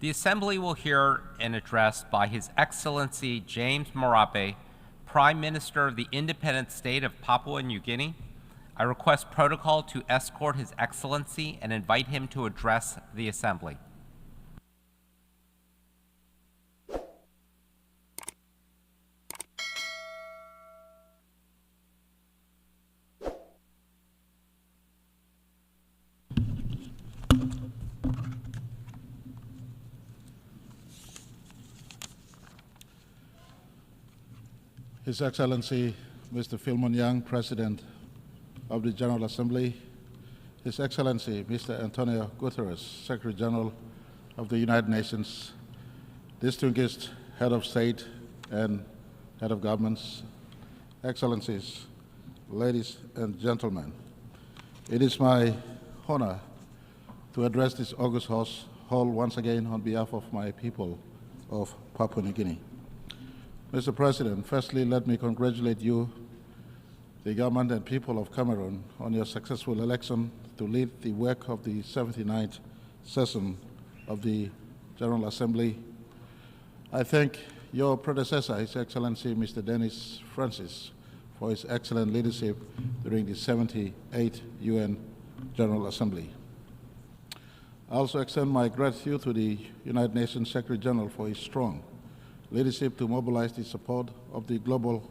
The Assembly will hear an address by His Excellency James Marape, Prime Minister of the Independent State of Papua New Guinea. I request protocol to escort His Excellency and invite him to address the Assembly. His Excellency Mr. Philemon Young, President of the General Assembly, His Excellency Mr. Antonio Guterres, Secretary General of the United Nations, distinguished Head of State and Head of Governments, Excellencies, ladies and gentlemen, it is my honor to address this august hall once again on behalf of my people of Papua New Guinea. Mr. President, firstly, let me congratulate you, the government and people of Cameroon, on your successful election to lead the work of the 79th session of the General Assembly. I thank your predecessor, His Excellency Mr. Denis Francis, for his excellent leadership during the 78th UN General Assembly. I also extend my gratitude to the United Nations Secretary General for his strong leadership to mobilize the support of the global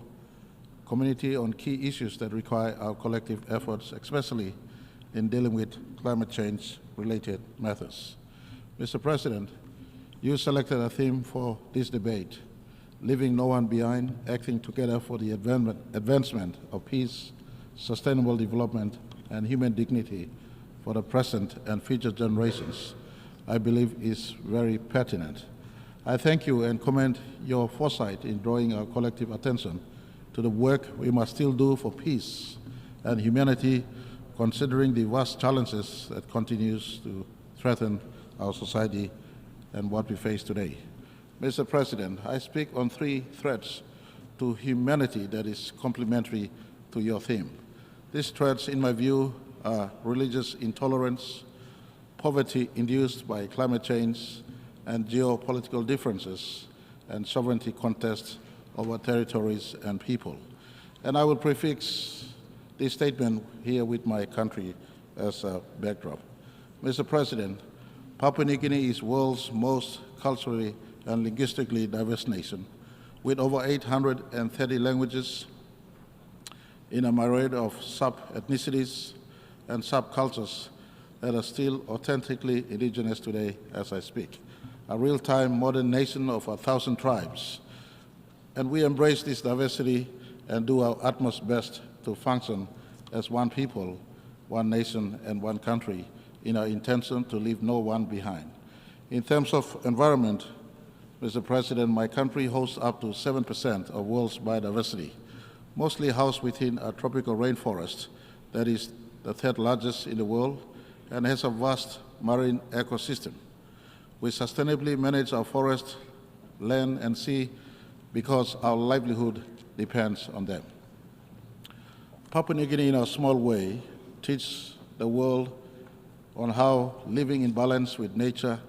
community on key issues that require our collective efforts, especially in dealing with climate change-related matters. Mr. President, you selected a theme for this debate, leaving no one behind, acting together for the advancement of peace, sustainable development, and human dignity for the present and future generations, I believe is very pertinent. I thank you and commend your foresight in drawing our collective attention to the work we must still do for peace and humanity, considering the vast challenges that continues to threaten our society and what we face today. Mr. President, I speak on three threats to humanity that is complementary to your theme. These threats, in my view, are religious intolerance, poverty induced by climate change, and geopolitical differences and sovereignty contests over territories and people. And I will prefix this statement here with my country as a backdrop. Mr. President, Papua New Guinea is the world's most culturally and linguistically diverse nation, with over 830 languages in a myriad of sub-ethnicities and subcultures that are still authentically indigenous today as I speak. A real-time modern nation of 1,000 tribes. And we embrace this diversity and do our utmost best to function as one people, one nation, and one country in our intention to leave no one behind. In terms of environment, Mr. President, my country hosts up to 7% of world's biodiversity, mostly housed within a tropical rainforest that is the third largest in the world and has a vast marine ecosystem. We sustainably manage our forest, land, and sea because our livelihood depends on them. Papua New Guinea, in a small way, teaches the world on how living in balance with nature,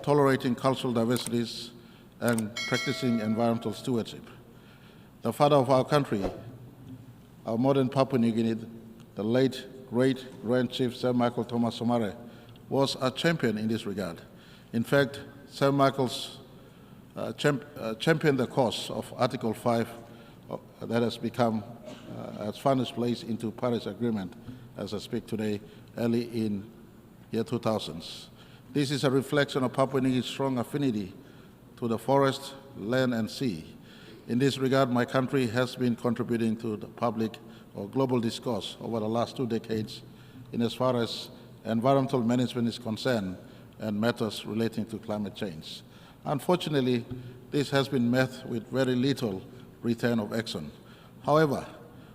tolerating cultural diversities, and practicing environmental stewardship. The father of our country, our modern Papua New Guinea, the late great Grand Chief Sir Michael Thomas Somare, was a champion in this regard. In fact, Sir Michael's championed the cause of Article 5 that has found its place into Paris Agreement as I speak today, early in year 2000s. This is a reflection of Papua New Guinea's strong affinity to the forest, land, and sea. In this regard, my country has been contributing to the public or global discourse over the last 2 decades in as far as environmental management is concerned and matters relating to climate change. Unfortunately, this has been met with very little return of action. However,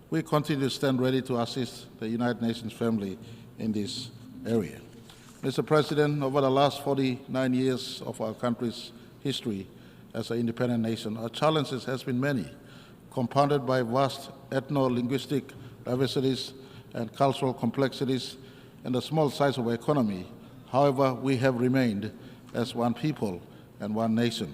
we continue to stand ready to assist the United Nations family in this area. Mr. President, over the last 49 years of our country's history as an independent nation, our challenges has been many, compounded by vast ethno-linguistic diversities and cultural complexities and the small size of our economy. However, we have remained as one people and one nation.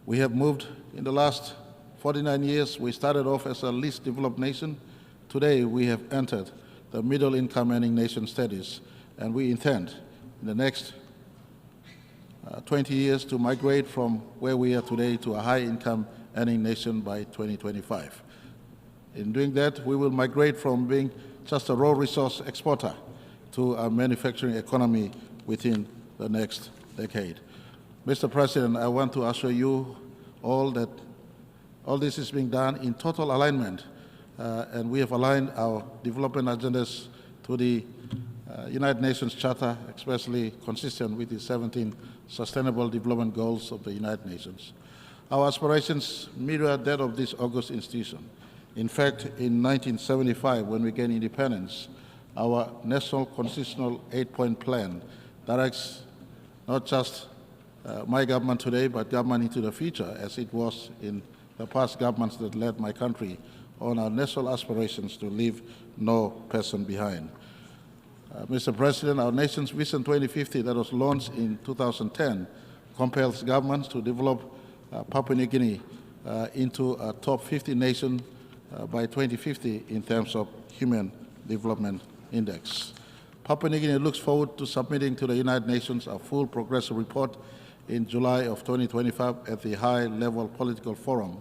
We have moved in the last 49 years. We started off as a least developed nation. Today, we have entered the middle income earning nation status, and we intend in the next 20 years to migrate from where we are today to a high income earning nation by 2025. In doing that, we will migrate from being just a raw resource exporter to a manufacturing economy within the next decade. Mr. President, I want to assure you all that all this is being done in total alignment, and we have aligned our development agendas to the United Nations Charter, especially consistent with the 17 Sustainable Development Goals of the United Nations. Our aspirations mirror that of this august institution. In fact, in 1975, when we gained independence, our National Constitutional 8-point plan directs not just my government today, but government into the future, as it was in the past governments that led my country, on our national aspirations to leave no person behind. Mr. President, our nation's Vision 2050 that was launched in 2010 compels governments to develop Papua New Guinea into a top 50 nation by 2050 in terms of Human Development Index. Papua New Guinea looks forward to submitting to the United Nations a full progressive report in July of 2025 at the high-level political forum,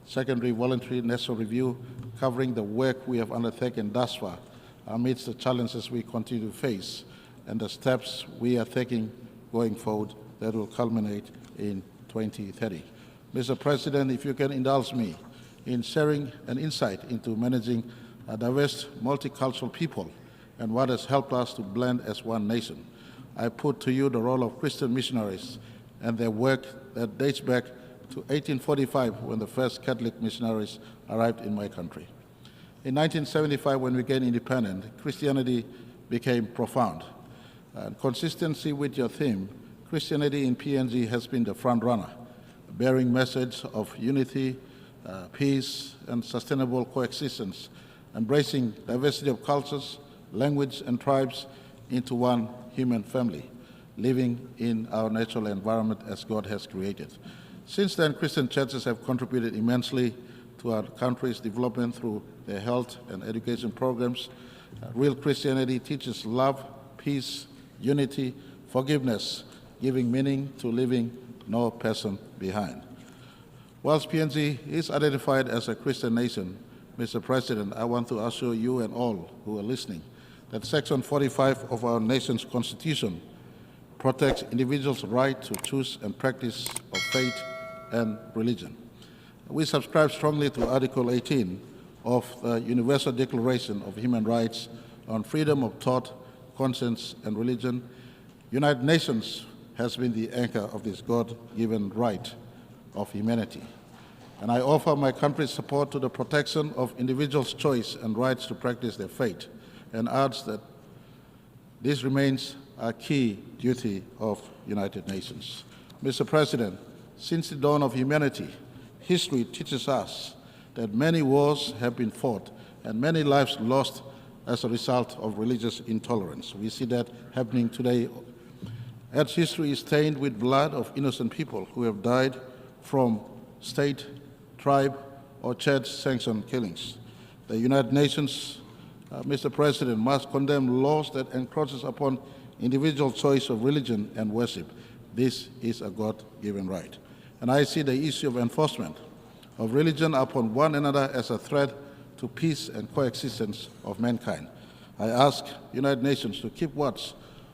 secondary voluntary national review covering the work we have undertaken thus far amidst the challenges we continue to face and the steps we are taking going forward that will culminate in 2030. Mr. President, if you can indulge me in sharing an insight into managing a diverse multicultural people and what has helped us to blend as one nation, I put to you the role of Christian missionaries and their work that dates back to 1845 when the first Catholic missionaries arrived in my country. In 1975, when we gained independence, Christianity became profound. And consistency with your theme, Christianity in PNG has been the front runner, bearing message of unity, peace, and sustainable coexistence, embracing diversity of cultures, language, and tribes into one human family, living in our natural environment as God has created. Since then, Christian churches have contributed immensely to our country's development through their health and education programs. Real Christianity teaches love, peace, unity, forgiveness, giving meaning to leaving no person behind. Whilst PNG is identified as a Christian nation, Mr. President, I want to assure you and all who are listening that Section 45 of our nation's Constitution protects individuals' right to choose and practice of faith and religion. We subscribe strongly to Article 18 of the Universal Declaration of Human Rights on freedom of thought, conscience, and religion. United Nations has been the anchor of this God-given right of humanity. And I offer my country's support to the protection of individuals' choice and rights to practice their faith, and urge that this remains a key duty of United Nations. Mr. President, since the dawn of humanity, history teaches us that many wars have been fought and many lives lost as a result of religious intolerance. We see that happening today. As history is stained with blood of innocent people who have died from state, tribe, or church-sanctioned killings. The United Nations, Mr. President, must condemn laws that encroaches upon individual choice of religion and worship. This is a God-given right. And I see the issue of enforcement of religion upon one another as a threat to peace and coexistence of mankind. I ask United Nations to keep watch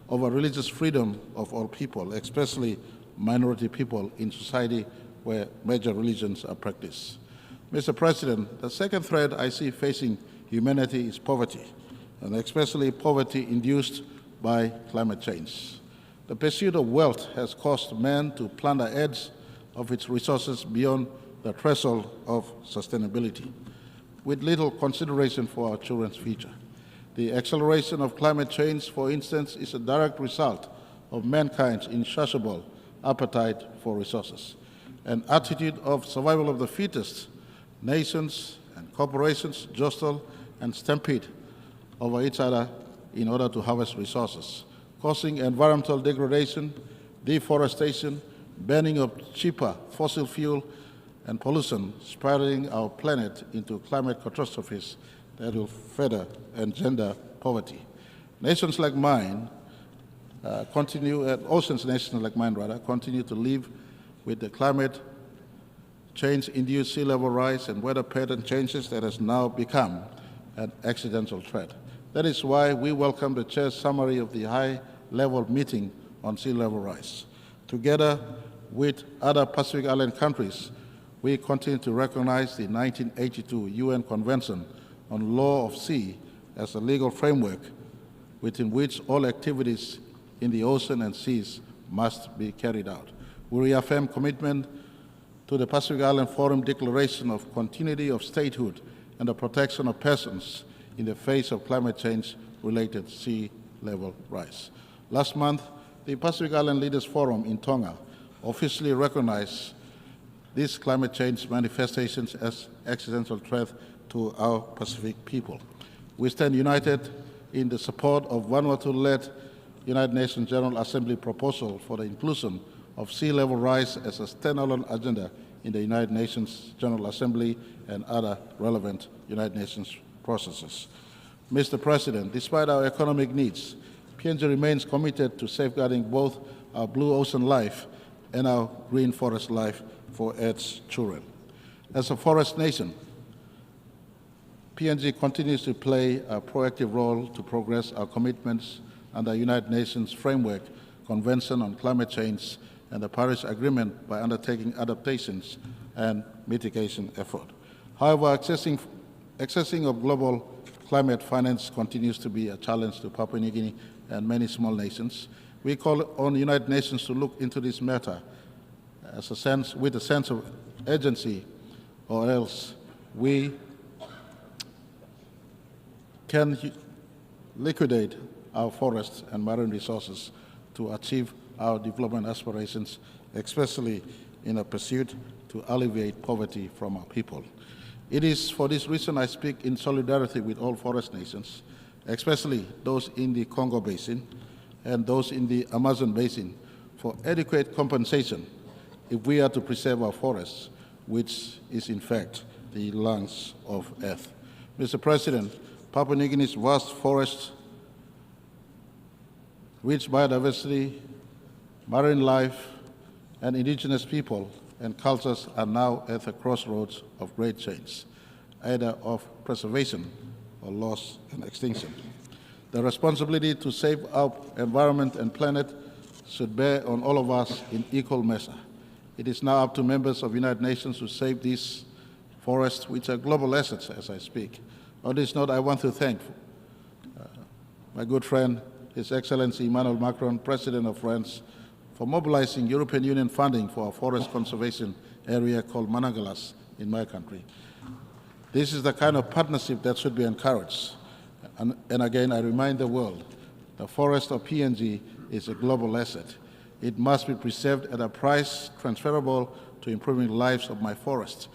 over religious freedom of all people, especially minority people in society where major religions are practiced. Mr. President, the second threat I see facing humanity is poverty, and especially poverty induced by climate change. The pursuit of wealth has caused man to plunder edge of its resources beyond the threshold of sustainability, with little consideration for our children's future. The acceleration of climate change, for instance, is a direct result of mankind's insatiable appetite for resources. An attitude of survival of the fittest, nations and corporations jostle and stampede over each other in order to harvest resources, causing environmental degradation, deforestation, burning of cheaper fossil fuel, and pollution, spiraling our planet into climate catastrophes that will further engender poverty. Nations like mine oceans nations like mine continue to live with the climate change-induced sea level rise and weather pattern changes that has now become an accidental threat. That is why we welcome the Chair's summary of the high-level meeting on sea level rise. Together with other Pacific Island countries, we continue to recognize the 1982 UN Convention on Law of Sea as a legal framework within which all activities in the ocean and seas must be carried out. We reaffirm commitment to the Pacific Island Forum Declaration of Continuity of Statehood and the protection of persons in the face of climate change-related sea level rise. Last month, the Pacific Island Leaders Forum in Tonga officially recognized these climate change manifestations as existential threat to our Pacific people. We stand united in the support of Vanuatu-led United Nations General Assembly proposal for the inclusion of sea level rise as a standalone agenda in the United Nations General Assembly and other relevant United Nations processes. Mr. President, despite our economic needs, PNG remains committed to safeguarding both our blue ocean life and our green forest life for its children. As a forest nation, PNG continues to play a proactive role to progress our commitments under the United Nations Framework Convention on Climate Change and the Paris Agreement by undertaking adaptations and mitigation effort. However, accessing of global climate finance continues to be a challenge to Papua New Guinea and many small nations. We call on the United Nations to look into this matter with a sense of urgency, or else we can liquidate our forests and marine resources to achieve our development aspirations, especially in a pursuit to alleviate poverty from our people. It is for this reason I speak in solidarity with all forest nations, especially those in the Congo Basin and those in the Amazon Basin, for adequate compensation if we are to preserve our forests, which is in fact the lungs of Earth. Mr. President, Papua New Guinea's vast forests, rich biodiversity, marine life, and indigenous people and cultures are now at the crossroads of great change, either of preservation or loss and extinction. The responsibility to save our environment and planet should bear on all of us in equal measure. It is now up to members of the United Nations to save these forests, which are global assets as I speak. On this note, I want to thank my good friend, His Excellency Emmanuel Macron, President of France, for mobilizing European Union funding for a forest conservation area called Managalas in my country. This is the kind of partnership that should be encouraged. And again, I remind the world, the forest of PNG is a global asset. It must be preserved at a price transferable to improving the lives of my forests.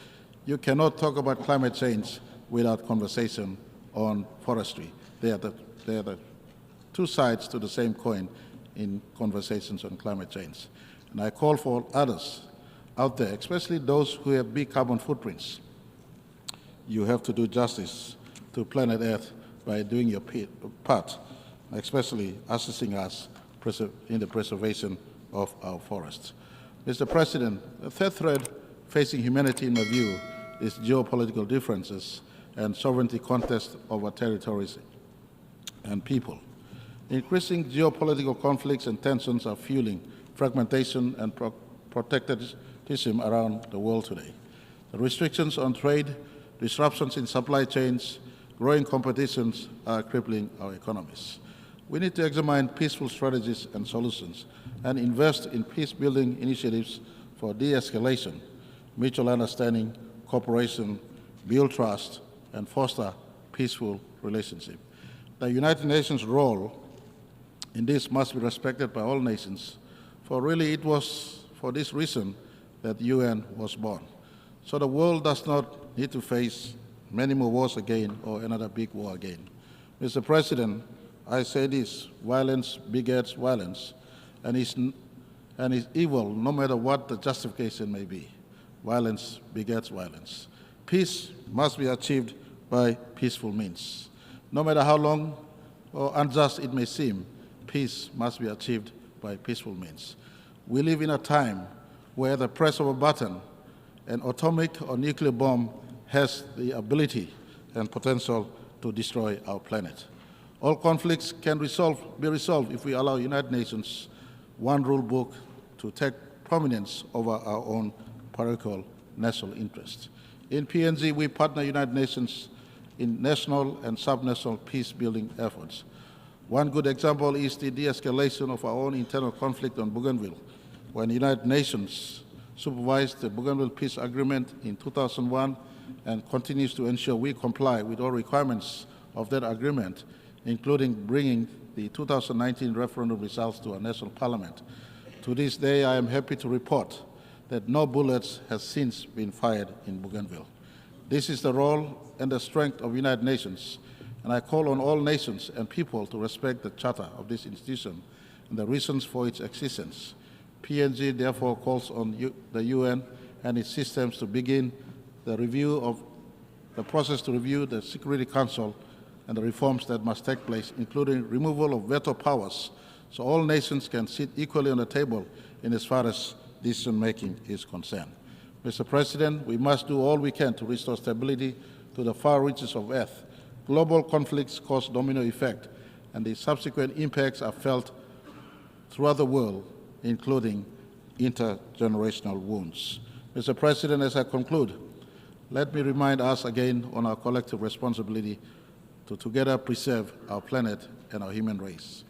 You cannot talk about climate change without conversation on forestry. They are the two sides to the same coin in conversations on climate change. And I call for others out there, especially those who have big carbon footprints. You have to do justice to planet Earth by doing your part, especially assisting us in the preservation of our forests. Mr. President, the third threat facing humanity, in my view, is geopolitical differences and sovereignty contests over territories and people. Increasing geopolitical conflicts and tensions are fueling fragmentation and protectionism around the world today. The restrictions on trade, disruptions in supply chains, growing competitions are crippling our economies. We need to examine peaceful strategies and solutions and invest in peace-building initiatives for de-escalation, mutual understanding, cooperation, build trust, and foster peaceful relationships. The United Nations' role in this must be respected by all nations, for really it was for this reason that the UN was born. So the world does not need to face many more wars again or another big war again. Mr. President, I say this: violence begets violence, and is evil no matter what the justification may be. Violence begets violence. Peace must be achieved by peaceful means. No matter how long or unjust it may seem, peace must be achieved by peaceful means. We live in a time where the press of a button, an atomic or nuclear bomb has the ability and potential to destroy our planet. All conflicts can be resolved if we allow United Nations one rule book to take prominence over our own parochial national interests. In PNG, we partner United Nations in national and subnational peace-building efforts. One good example is the de-escalation of our own internal conflict on Bougainville, when the United Nations supervised the Bougainville Peace Agreement in 2001 and continues to ensure we comply with all requirements of that agreement, including bringing the 2019 referendum results to our national parliament. To this day, I am happy to report that no bullets have since been fired in Bougainville. This is the role and the strength of United Nations, and I call on all nations and people to respect the charter of this institution and the reasons for its existence. PNG therefore calls on the UN and its systems to begin the process to review the Security Council and the reforms that must take place, including removal of veto powers, so all nations can sit equally on the table in as far as decision-making is concerned. Mr. President, we must do all we can to restore stability to the far reaches of Earth. Global conflicts cause domino effect, and the subsequent impacts are felt throughout the world, including intergenerational wounds. Mr. President, as I conclude, let me remind us again on our collective responsibility to together preserve our planet and our human race.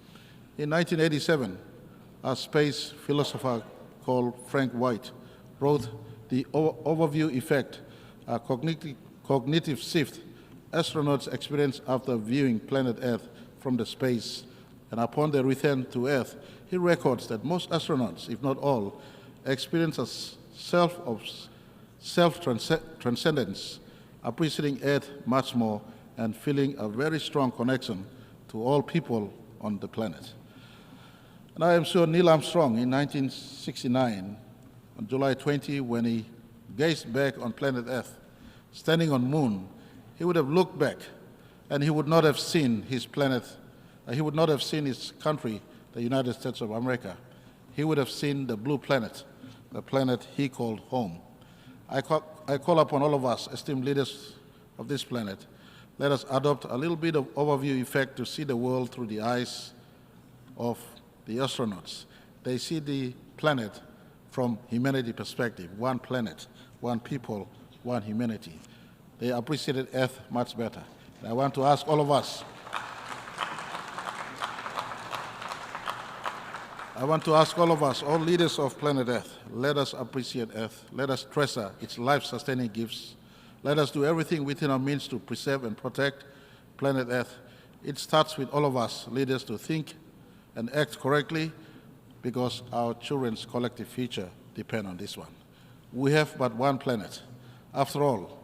In 1987, a space philosopher called Frank White wrote the overview effect, a cognitive shift astronauts experience after viewing planet Earth from the space. And upon their return to Earth, he records that most astronauts, if not all, experience a self-transcendence, appreciating Earth much more and feeling a very strong connection to all people on the planet. And I am sure Neil Armstrong in 1969, on July 20, when he gazed back on planet Earth, standing on the moon, he would have looked back and he would not have seen his planet, he would not have seen his country, the United States of America. He would have seen the blue planet, the planet he called home. I call upon all of us, esteemed leaders of this planet, let us adopt a little bit of overview effect to see the world through the eyes of the astronauts. They see the planet from humanity perspective, one planet, one people, one humanity. They appreciated Earth much better. And I want to ask all of us, all leaders of planet Earth, let us appreciate Earth. Let us treasure its life-sustaining gifts. Let us do everything within our means to preserve and protect planet Earth. It starts with all of us, leaders, to think and act correctly, because our children's collective future depend on this one. We have but one planet. After all,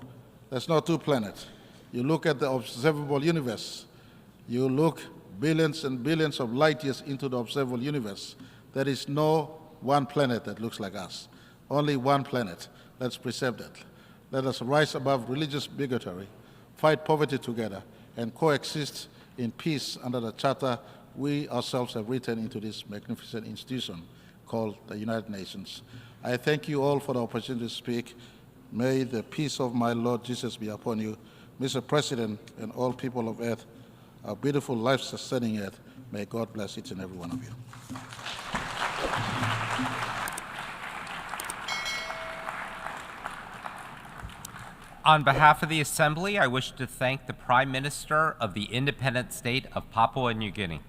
there's not two planets. You look at the observable universe, you look billions and billions of light years into the observable universe. There is no one planet that looks like us. Only one planet. Let's preserve that. Let us rise above religious bigotry, fight poverty together, and coexist in peace under the charter we ourselves have written into this magnificent institution called the United Nations. I thank you all for the opportunity to speak. May the peace of my Lord Jesus be upon you. Mr. President and all people of Earth, our beautiful life-sustaining Earth, may God bless each and every one of you. On behalf of the Assembly, I wish to thank the Prime Minister of the Independent State of Papua New Guinea.